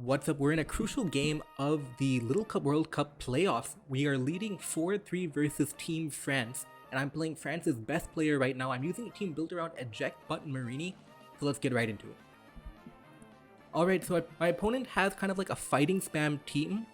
What's up? We're in a crucial game of the Little Cup World Cup playoffs. We are leading 4-3 versus Team France, and I'm playing France's best player right now. I'm using a team built around Eject Button Marini, so let's get right into it. Alright, so my opponent has kind of like a fighting spam team,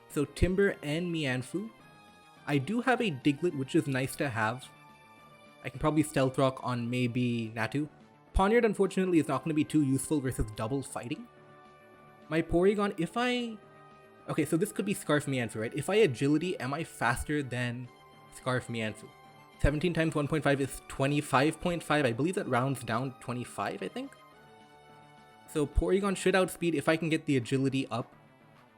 so Timber and Mianfu. I do have a Diglett, which is nice to have. I can probably Stealth Rock on maybe Natu. Poniard, unfortunately, is not going to be too useful versus double fighting. My Porygon, if I... Okay, so this could be Scarf Mianfu, right? If I Agility, am I faster than Scarf Mianfu? 17 times 1.5 is 25.5. I believe that rounds down 25, I think? So Porygon should outspeed if I can get the Agility up.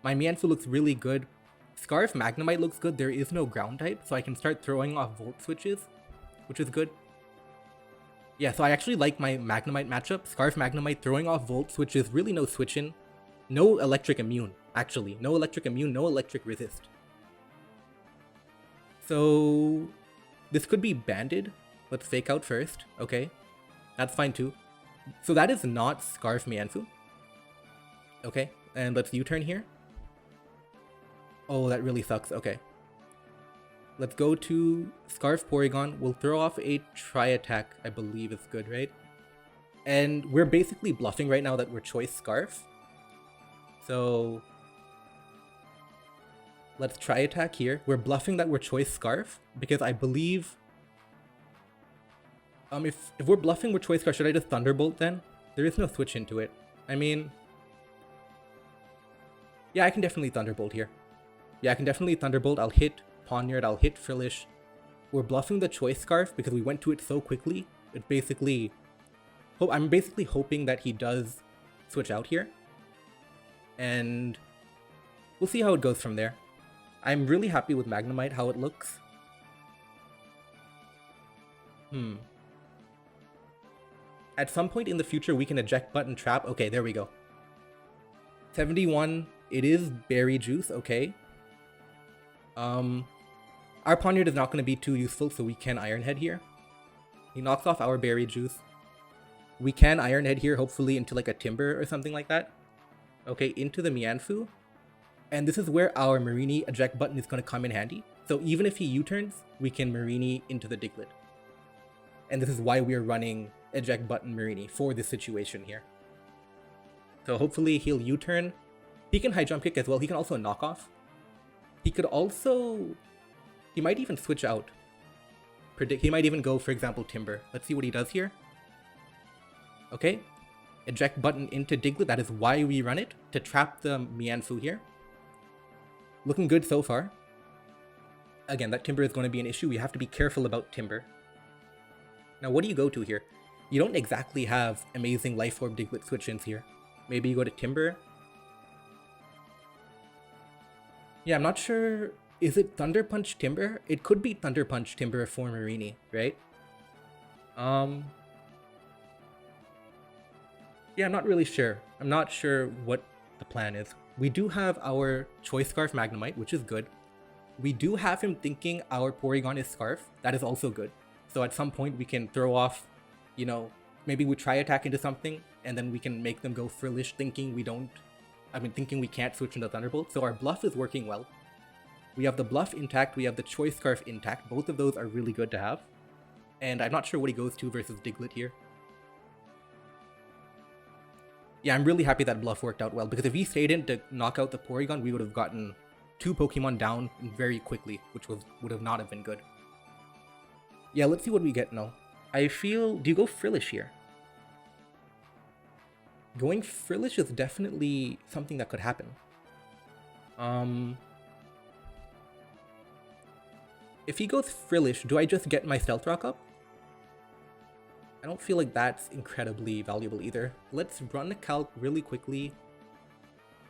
My Mianfu looks really good. Scarf Magnemite looks good. There is no ground type, so I can start throwing off Volt Switches, which is good. Yeah, so I actually like my Magnemite matchup. Scarf Magnemite throwing off Volt Switches, really no switch-in. No electric immune, actually. No electric immune, no electric resist. So this could be banded. Let's fake out first. Okay, that's fine too. So that is not Scarf Mianfu. Okay, and let's U-turn here. Oh, that really sucks. Okay. Let's go to Scarf Porygon. We'll throw off a Tri-Attack, I believe is good, right? And we're basically bluffing right now that we're Choice Scarf. So let's Tri-Attack here. We're bluffing that we're Choice Scarf because I believe if we're bluffing we're Choice Scarf, should I just Thunderbolt then? There is no switch into it. I mean, yeah, I can definitely Thunderbolt here. Yeah, I can definitely Thunderbolt. I'll hit Poniard, I'll hit Frillish. We're bluffing the Choice Scarf because we went to it so quickly. It basically... I'm basically hoping that he does switch out here. And we'll see how it goes from there. I'm really happy with Magnemite, how it looks. At some point in the future, we can Eject Button Trap. Okay, there we go. 71. It is Berry Juice, okay. Our Poniard is not going to be too useful, so we can Iron Head here. He knocks off our Berry Juice. We can Iron Head here, hopefully into like a Timber or something like that. Okay, into the Mianfu. And this is where our Marini Eject Button is going to come in handy. So even if he U-turns, we can Marini into the Diglett. And this is why we are running Eject Button Marini for this situation here. So hopefully he'll U-turn. He can High Jump Kick as well. He can also knock off. He could also... He might even switch out. He might even go, for example, Timber. Let's see what he does here. Okay. Eject Button into Diglett. That is why we run it, to trap the Mianfu here. Looking good so far. Again, that Timber is going to be an issue. We have to be careful about Timber. Now, what do you go to here? You don't exactly have amazing Life Orb Diglett switch-ins here. Maybe you go to Timber. Yeah, I'm not sure. Is it Thunder Punch Timber? It could be Thunder Punch Timber for Marini, right? Yeah, I'm not really sure. I'm not sure what the plan is. We do have our Choice Scarf Magnemite, which is good. We do have him thinking our Porygon is Scarf. That is also good. So at some point we can throw off, you know, maybe we Tri-Attack into something, and then we can make them go Frillish thinking thinking we can't switch into Thunderbolt. So our bluff is working well. We have the bluff intact, we have the Choice Scarf intact. Both of those are really good to have. And I'm not sure what he goes to versus Diglett here. Yeah, I'm really happy that bluff worked out well, because if he stayed in to knock out the Porygon, we would have gotten 2 Pokemon down very quickly, which would have not have been good. Yeah, let's see what we get now. I feel... Do you go Frillish here? Going Frillish is definitely something that could happen. If he goes Frillish, do I just get my Stealth Rock up? I don't feel like that's incredibly valuable either. Let's run a calc really quickly.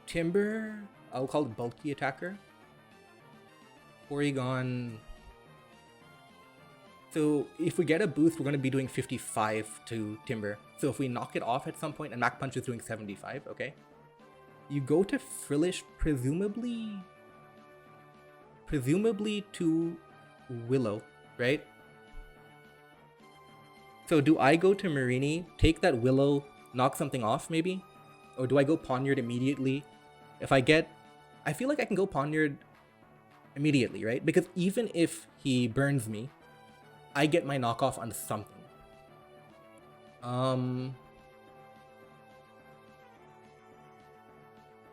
Timber, I'll call it Bulky Attacker. Porygon. So if we get a boost, we're going to be doing 55 to Timber. So if we knock it off at some point, and Mach Punch is doing 75, okay. You go to Frillish, presumably to Willow, right? So do I go to Marini, take that Willow, knock something off maybe? Or do I go Poniard immediately, If I get... I feel like I can go Poniard immediately, right? Because even if he burns me, I get my knockoff on something.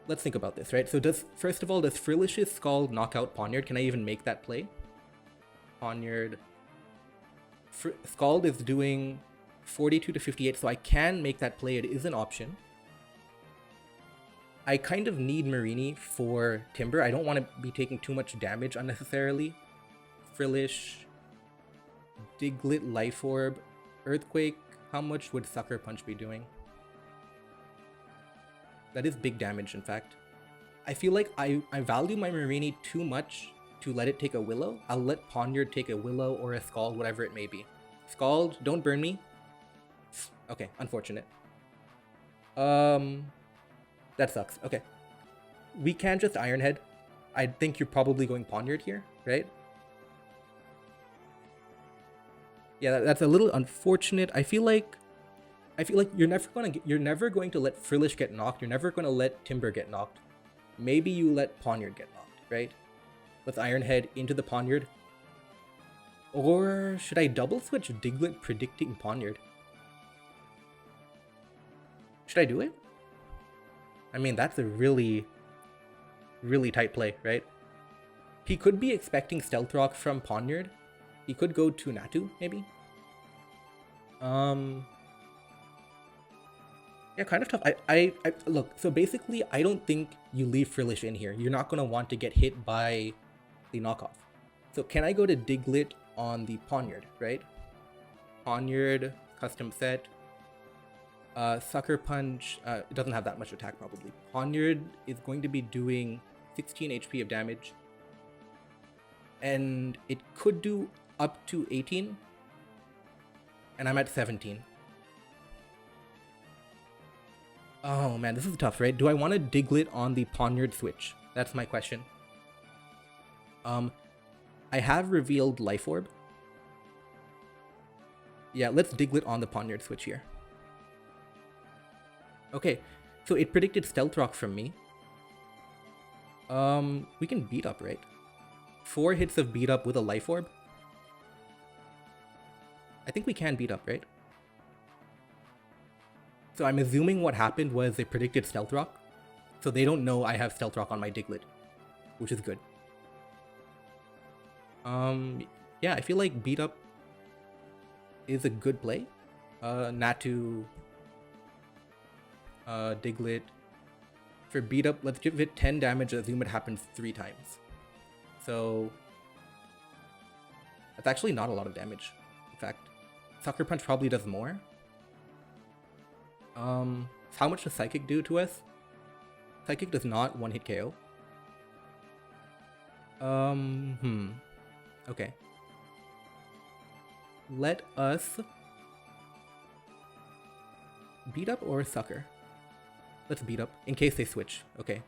Let's think about this, right? So first of all, does Frilish's Scald knock out Poniard? Can I even make that play? Poniard... Scald is doing 42 to 58, so I can make that play. It is an option. I kind of need Marini for Timber. I don't want to be taking too much damage unnecessarily. Frillish, Diglett, Life Orb, Earthquake. How much would Sucker Punch be doing? That is big damage, in fact. I feel like I value my Marini too much to let it take a Willow. I'll let Poniard take a Willow or a Scald, whatever it may be. Scald, don't burn me. Okay, unfortunate. That sucks. Okay. We can just Iron Head. I think you're probably going Poniard here, right? Yeah, that's a little unfortunate. I feel like you're never going to let Frillish get knocked. You're never going to let Timber get knocked. Maybe you let Poniard get knocked, right? Let's Iron Head into the Poniard. Or should I double switch Diglett predicting Poniard? Should I do it? I mean, that's a really, really tight play, right? He could be expecting Stealth Rock from Poniard. He could go to Natu, maybe. Yeah, kind of tough. I look, so basically, I don't think you leave Frillish in here. You're not going to want to get hit by the knockoff. So can I go to Diglett on the Poniard, right? Poniard, custom set. Sucker Punch, it doesn't have that much attack probably. Poniard is going to be doing 16 HP of damage. And it could do up to 18. And I'm at 17. Oh man, this is tough, right? Do I want to Diglett on the Poniard switch? That's my question. I have revealed Life Orb. Yeah, let's Diglett on the Poniard switch here. Okay, so it predicted Stealth Rock from me. We can beat up, right? 4 hits of beat up with a Life Orb. I think we can beat up, right? So I'm assuming what happened was they predicted Stealth Rock. So they don't know I have Stealth Rock on my Diglett, which is good. Yeah, I feel like beat up is a good play. Natu, Diglett. For beat up, let's give it 10 damage, assume it happens 3 times. So that's actually not a lot of damage. In fact, Sucker Punch probably does more. How much does Psychic do to us? Psychic does not 1-hit KO. Okay. Let us beat up or Sucker? Let's beat up in case they switch. Okay.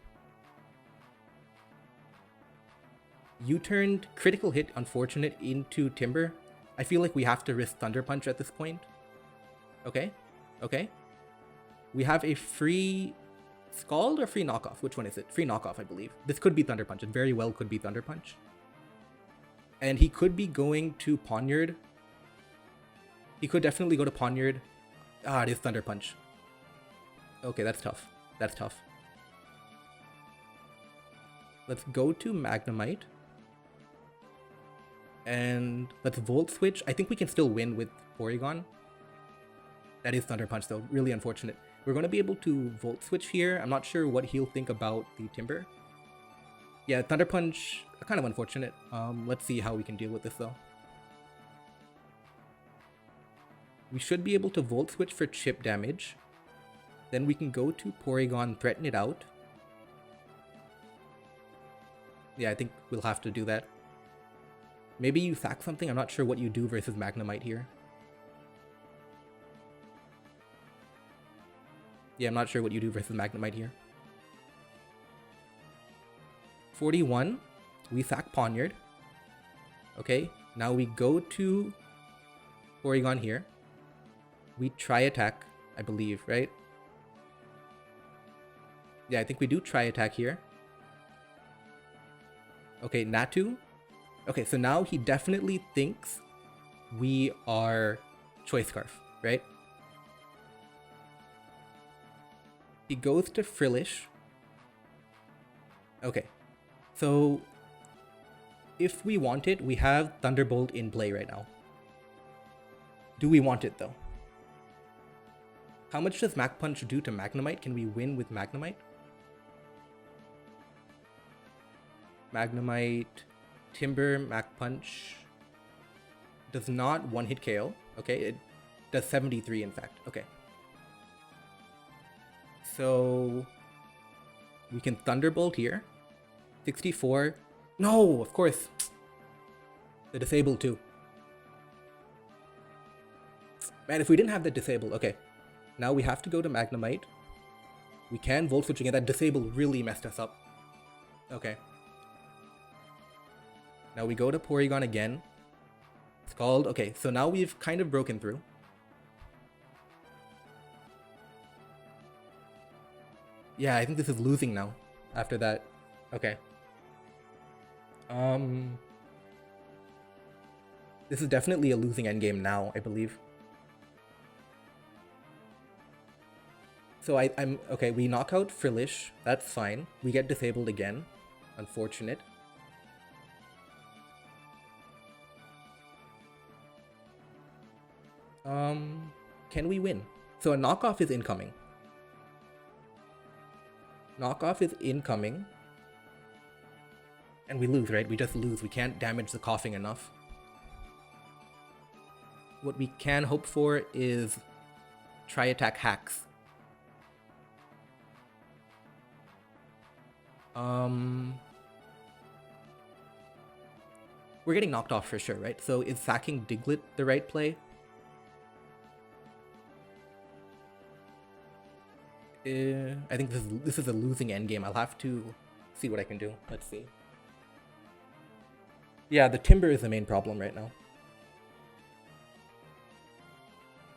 You turned critical hit, unfortunate, into Timber. I feel like we have to risk Thunder Punch at this point. Okay. Okay. We have a free Scald or free knockoff? Which one is it? Free knockoff, I believe. This could be Thunder Punch. It very well could be Thunder Punch. And he could be going to Poniard. He could definitely go to Poniard. Ah, it is Thunder Punch. Okay, that's tough. That's tough. Let's go to Magnemite. And let's Volt Switch. I think we can still win with Porygon. That is Thunder Punch though. Really unfortunate. We're going to be able to Volt Switch here. I'm not sure what he'll think about the Timber. Yeah, Thunder Punch, kind of unfortunate. Let's see how we can deal with this though. We should be able to Volt Switch for chip damage. Then we can go to Porygon, threaten it out. Yeah, I think we'll have to do that. Maybe you sack something. I'm not sure what you do versus Magnemite here. Yeah, I'm not sure what you do versus Magnemite here. 41. We sack Poniard. Okay, now we go to Porygon here. We try attack, I believe, right? Yeah, I think we do try attack here. Okay, Natu. Okay, so now he definitely thinks we are Choice Scarf, right? He goes to Frillish. Okay, so if we want it, we have Thunderbolt in play right now. Do we want it though? How much does Mach Punch do to Magnemite? Can we win with Magnemite? Magnemite, Timber, Mach Punch does not one-hit KO. Okay, it does 73 in fact. Okay. So we can Thunderbolt here. 64. No, of course. The disable too. Man, if we didn't have the disable, okay. Now we have to go to Magnemite. We can Volt Switch again. That disable really messed us up. Okay. Now we go to Porygon again. It's called... Okay, so now we've kind of broken through. Yeah, I think this is losing now. After that. Okay. This is definitely a losing endgame now, I believe. So I'm... Okay, we knock out Frillish. That's fine. We get disabled again. Unfortunate. Can we win? So a knockoff is incoming. Knockoff is incoming. And we lose, right? We just lose. We can't damage the coughing enough. What we can hope for is Tri-Attack hacks. We're getting knocked off for sure, right? So is sacking Diglett the right play? I think this is a losing endgame. I'll have to see what I can do. Let's see. Yeah, the Timber is the main problem right now.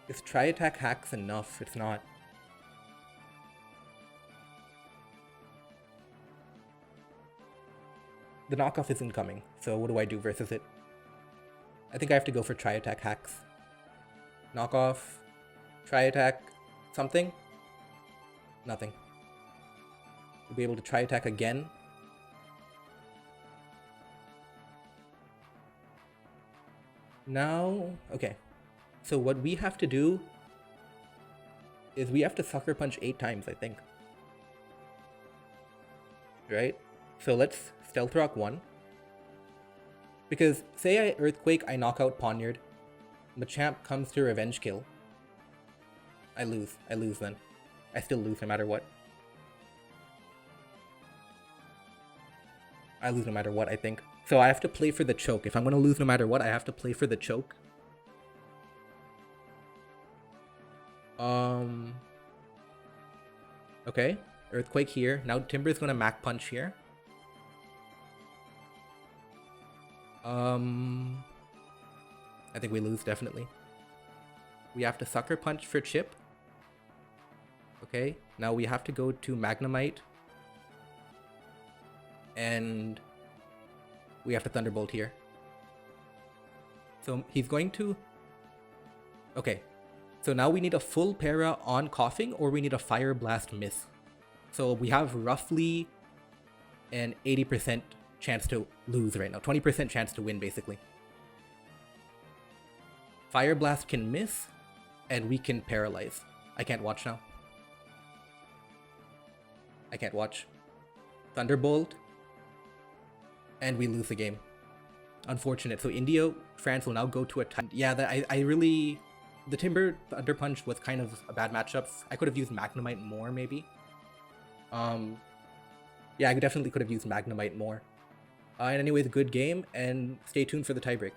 Is Tri-Attack hacks enough? It's not. The knockoff is incoming, so what do I do versus it? I think I have to go for Tri-Attack hacks. Knockoff, Tri-Attack, something? Nothing. We'll be able to Tri-Attack again. Now, okay. So what we have to do is we have to Sucker Punch 8 times, I think. Right? So let's Stealth Rock 1. Because say I Earthquake, I knock out Poniard. Machamp comes to Revenge Kill. I lose. I lose then. I still lose no matter what. I lose no matter what, I think. So I have to play for the choke. If I'm going to lose no matter what, I have to play for the choke. Okay. Earthquake here. Now Timber's going to Mach Punch here. I think we lose, definitely. We have to Sucker Punch for Chip. Okay, now we have to go to Magnemite. And we have to Thunderbolt here. So he's going to... Okay, so now we need a full para on Coughing, or we need a Fire Blast miss. So we have roughly an 80% chance to lose right now. 20% chance to win, basically. Fire Blast can miss, and we can Paralyze. I can't watch now. I can't watch. Thunderbolt. And we lose the game. Unfortunate. So India, France will now go to a time. Yeah, I really... The Timber Thunder Punch was kind of a bad matchup. I could have used Magnemite more, maybe. Yeah, I definitely could have used Magnemite more. And anyways, good game, and stay tuned for the tiebreak.